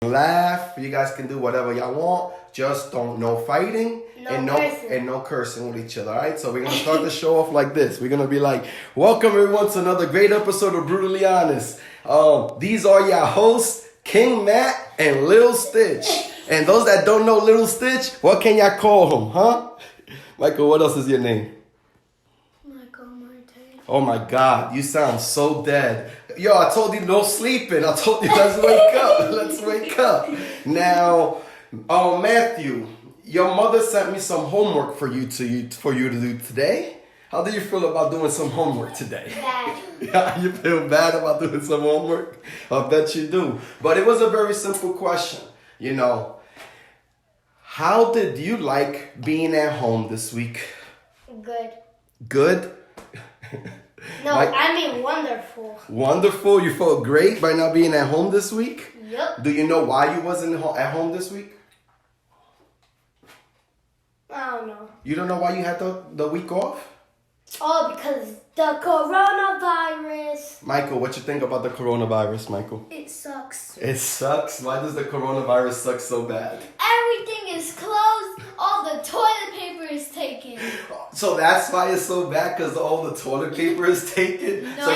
laugh. You guys can do whatever y'all want. Just no fighting and no cursing with each other. All right. So we're gonna start the show off like this. We're gonna be like, "Welcome everyone to another great episode of Brutally Honest." These are your hosts, King Matt and Lil Stitch. And those that don't know Lil Stitch, what can y'all call him, huh? Michael, what else is your name? Oh my God, you sound so dead. Yo, I told you no sleeping. I told you let's wake up. Let's wake up. Now, Matthew, your mother sent me some homework for you to do today. How do you feel about doing some homework today? Bad. You feel bad about doing some homework? I bet you do. But it was a very simple question. You know, how did you like being at home this week? Good. Good? No, I mean wonderful. Wonderful? You felt great by not being at home this week? Yep. Do you know why you wasn't at home this week? I don't know. You don't know why you had the week off? Oh, because the coronavirus. Michael, what you think about the coronavirus, Michael? It sucks. It sucks? Why does the coronavirus suck so bad? Everything is closed. All the toilet paper is taken. So that's why it's so bad, because all the toilet paper is taken? No. So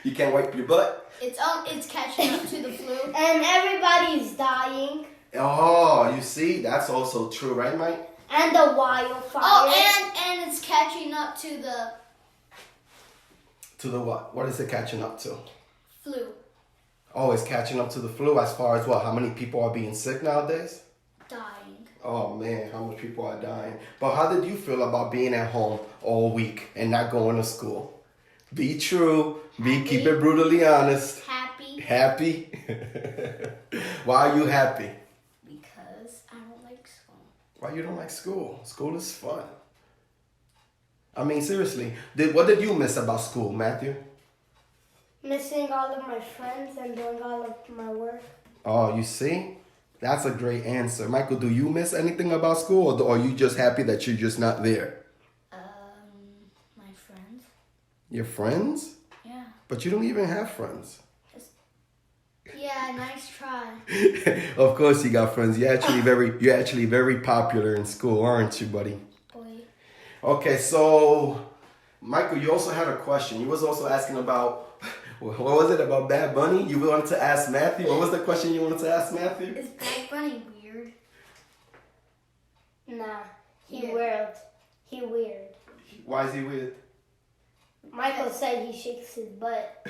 you can't wipe your butt? It's catching up to the flu. And everybody's dying. Oh, you see? That's also true, right, Mike? And the wildfire. Oh, and it's catching up to the To the what? What is it catching up to? flu. Oh, it's catching up to the flu as far as what? How many people are being sick nowadays? Dying. Oh man, how many people are dying. But how did you feel about being at home all week and not going to school? Be true. Keep it brutally honest. Happy. Happy? Why are you happy? Because I don't like school. Why you don't like school? School is fun. I mean, seriously, what did you miss about school, Matthew? Missing all of my friends and doing all of my work. Oh, you see? That's a great answer. Michael, do you miss anything about school, or are you just happy that you're just not there? My friends. Your friends? Yeah. But you don't even have friends. Yeah, nice try. Of course you got friends. You're actually very popular in school, aren't you, buddy? Boy. Okay, so Michael, you also had a question. You was also asking about what was it about Bad Bunny? You wanted to ask Matthew. What was the question you wanted to ask Matthew? Is Bad Bunny weird? Nah, he Yeah. weird. He weird. Why is he weird? Michael said he shakes his butt.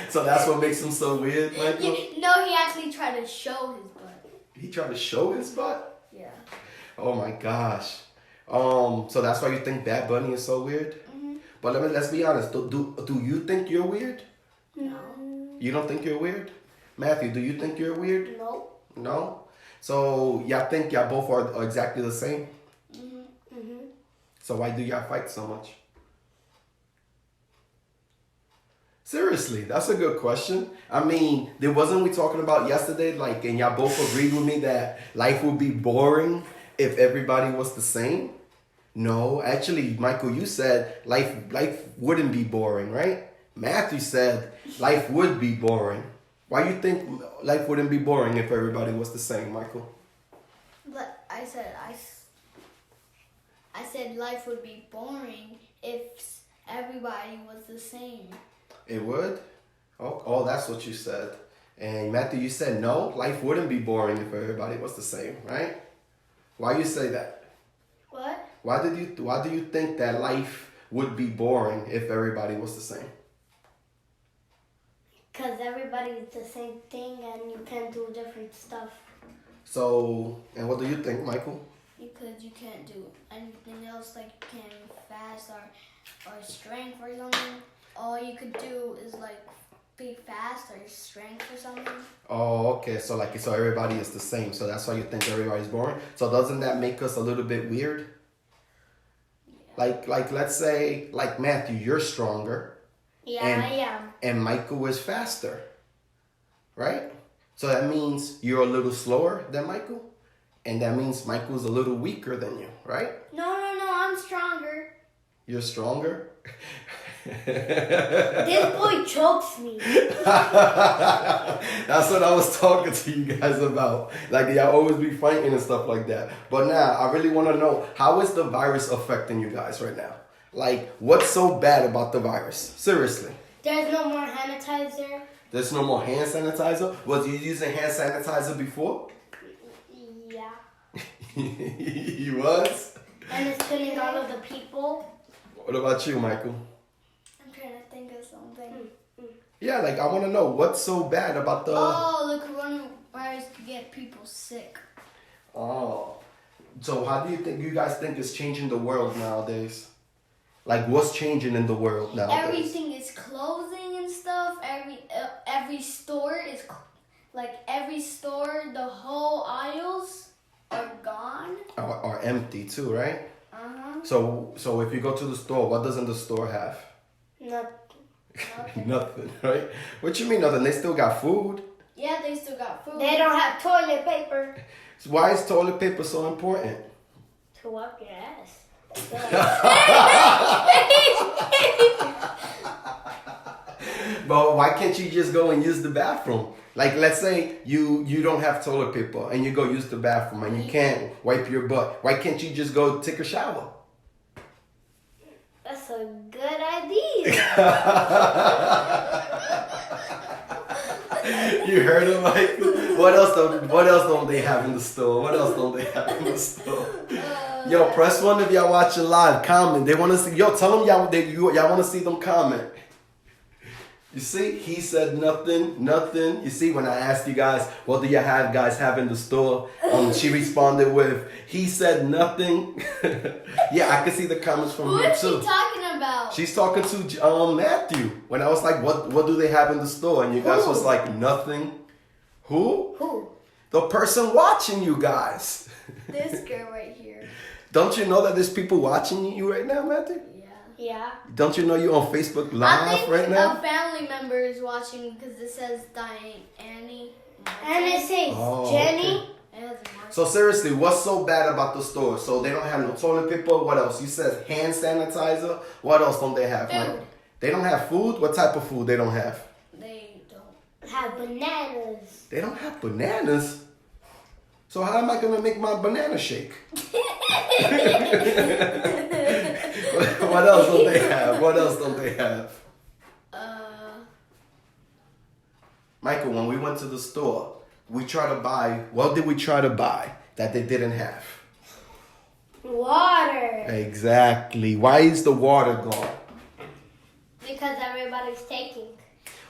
So that's what makes him so weird, Michael? No, he actually tried to show his butt. He tried to show his butt? Yeah. Oh my gosh. So that's why you think Bad Bunny is so weird? Mm-hmm. But let's be honest. Do you think you're weird? No. You don't think you're weird? Matthew, do you think you're weird? No. No? So y'all think y'all both are exactly the same? So why do y'all fight so much? Seriously, that's a good question. I mean, wasn't we talking about yesterday, and y'all both agreed with me that life would be boring if everybody was the same? No, actually, Michael, you said life wouldn't be boring, right? Matthew said life would be boring. Why you think life wouldn't be boring if everybody was the same, Michael? But I said life would be boring if everybody was the same. It would? Oh, that's what you said. And Matthew, you said no, life wouldn't be boring if everybody was the same, right? Why you say that? What? Why do you think that life would be boring if everybody was the same? Because everybody's the same thing and you can do different stuff. So, and what do you think, Michael? Because you can't do anything else, like you can't move fast or strength or something. All you could do is be fast or strength or something. Oh, okay. So everybody is the same. So that's why you think everybody's boring. So doesn't that make us a little bit weird? Yeah. Like let's say Matthew, you're stronger. Yeah, I am. And Michael is faster. Right? So that means you're a little slower than Michael. And that means Michael's a little weaker than you, right? No, I'm stronger. You're stronger? This boy chokes me. That's what I was talking to you guys about. Like, y'all always be fighting and stuff like that. But now, I really want to know, how is the virus affecting you guys right now? Like, what's so bad about the virus? Seriously. There's no more sanitizer. There's no more hand sanitizer? Was you using hand sanitizer before? Yeah. You was? And it's killing all of the people. What about you, Michael? I'm trying to think of something. Yeah, like, I want to know, what's so bad about the... Oh, the coronavirus could get people sick. Oh. So how do you guys think it's changing the world nowadays? Like, what's changing in the world nowadays? Everything is closing and stuff. Every store is every store, the whole aisles are gone. Are empty too, right? Uh-huh. So if you go to the store, what doesn't the store have? Nothing. Nothing, right? What you mean nothing? They still got food. Yeah, they still got food. They don't have toilet paper. So why is toilet paper so important? To wipe your ass. But why can't you just go and use the bathroom? Like, let's say you don't have toilet paper and you go use the bathroom and you can't wipe your butt. Why can't you just go take a shower? That's a good idea. You heard him, Michael? What else don't they have in the store? What else don't they have in the store? Yo, press one if y'all watching live. Comment. They want to see. Yo, tell them y'all want to see them comment. You see, he said nothing. You see, when I asked you guys, what do you guys have in the store? She responded with, he said nothing. Yeah, I can see the comments from Who here is too. she talking about? She's talking to Matthew. When I was like, what do they have in the store? And you guys Who? was like, nothing. Who? Who? The person watching you guys. This girl right here. Don't you know that there's people watching you right now, Matthew? Yeah. Don't you know you're on Facebook I Live think right now? a family member is watching because it says Annie. And it says Oh, Jenny. okay. It has a mark. So seriously, what's so bad about the store? So they don't have no toilet paper. What else? You said hand sanitizer. What else don't they have? Food. Mike? They don't have food? What type of food they don't have? They don't. Have bananas. They don't have bananas. So how am I gonna make my banana shake? What else don't they have? What else don't they have? Michael, when we went to the store, we tried to buy, what did we try to buy that they didn't have? Water. Exactly. Why is the water gone? Because everybody's taking.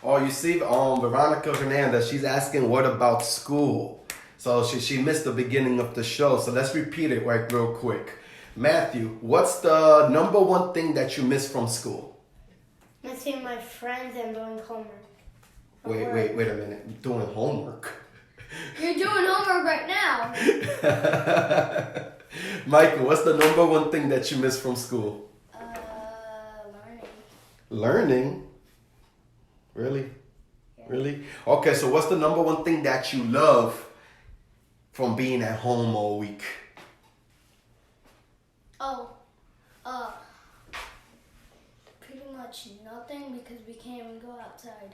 Oh, you see, Veronica Hernandez, she's asking, what about school? So she missed the beginning of the show. So let's repeat it right real quick. Matthew, what's the number one thing that you miss from school? Missing my friends and doing homework. Wait a minute. Doing homework. You're doing homework right now. Michael, what's the number one thing that you miss from school? Learning. Learning? Really? Yeah. Really? Okay, so what's the number one thing that you love from being at home all week? Pretty much nothing because we can't even go outside.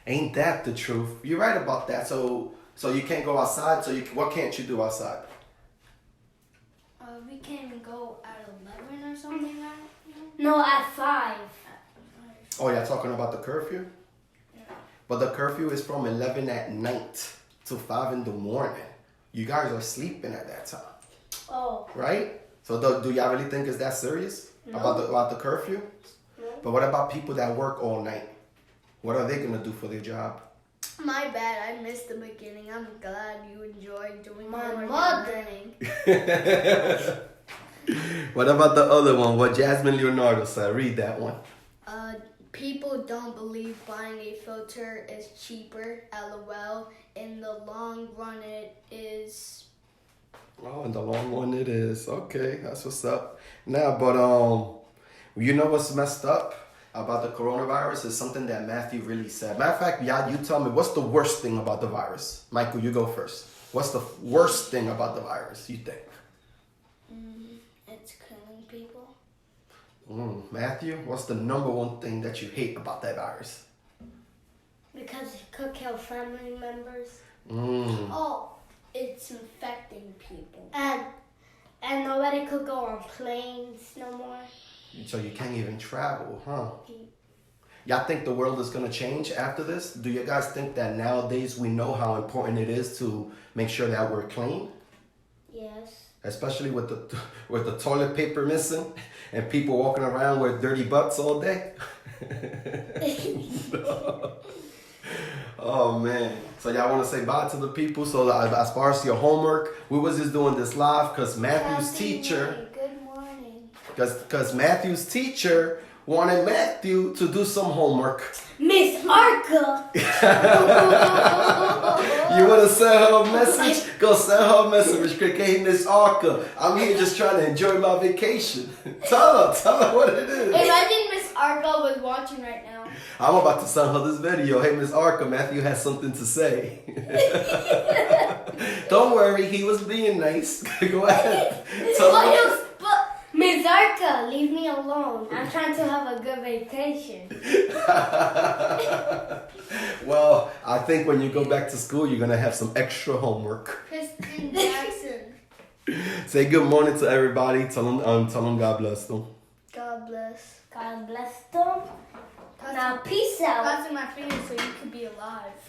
Ain't that the truth? You're right about that. So you can't go outside. So what can't you do outside? We can't even go at 11 or something like that. No, at 5. Oh, you're talking about the curfew? Yeah. But the curfew is from 11 at night to 5 in the morning. You guys are sleeping at that time. Oh. Right? So do y'all really think it's that serious? No. About the curfew? No. But what about people that work all night? What are they going to do for their job? My bad, I missed the beginning. I'm glad you enjoyed doing My homework and mother. learning. What about the other one? What Jasmine Leonardo said? Read that one. People don't believe buying a filter is cheaper. LOL. In the long run, it is. Oh, in the long one it is. Okay, that's what's up. Now, but you know what's messed up about the coronavirus is something that Matthew really said. Matter of fact, yeah, you tell me, what's the worst thing about the virus? Michael, you go first. What's the worst thing about the virus, you think? It's killing people. Matthew, what's the number one thing that you hate about that virus? Because it could kill family members. Oh, it's infecting people. And nobody could go on planes no more. So you can't even travel, huh? Y'all think the world is gonna change after this? Do you guys think that nowadays we know how important it is to make sure that we're clean? Yes. Especially with the toilet paper missing and people walking around with dirty butts all day. Oh man. So y'all want to say bye to the people? So as far as your homework, we was just doing this live because Matthew's teacher. Good morning. Because Matthew's teacher wanted Matthew to do some homework. Miss Arca! You want to send her a message? Go send her a message. Hey, Miss Arca, I'm here just trying to enjoy my vacation. Tell her what it is. Imagine Miss Arca was watching right now. I'm about to send her this video. Hey, Miss Arca, Matthew has something to say. Don't worry, he was being nice. Go ahead. Tell her. Miss Arca, leave me alone. I'm trying to have a good vacation. Well, I think when you go back to school, you're going to have some extra homework. Kristen Jackson. Say good morning to everybody. Tell them God bless them. God bless. God bless them. Now, peace out. Crossing my fingers so you could be alive.